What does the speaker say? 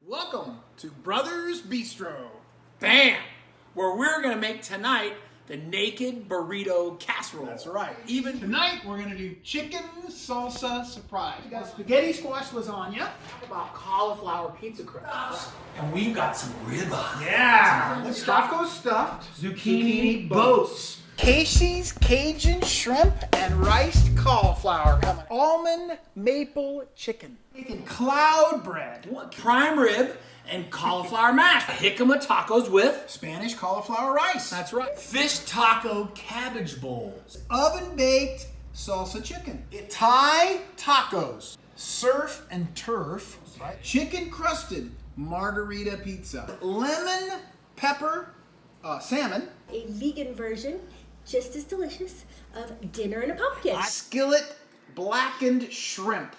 Welcome to Brothers Bistro. Bam! Where we're gonna make tonight the naked burrito casserole. That's right. Even Tonight we're going to do Chicken Salsa Surprise. We got spaghetti squash lasagna. talk about cauliflower pizza crust. And we've got some ribeye. Yeah. Taco stuffed zucchini boats. Casey's Cajun shrimp and riced cauliflower coming. Almond maple chicken. Making cloud bread. What? Prime rib and cauliflower mash. Jicama tacos with. Spanish cauliflower rice. That's right. Fish taco cabbage bowls. Oven baked salsa chicken. Thai tacos. Surf and turf. Right. Chicken crusted margarita pizza. Lemon pepper salmon. A vegan version, just as delicious, of dinner and a pumpkin. Skillet blackened shrimp.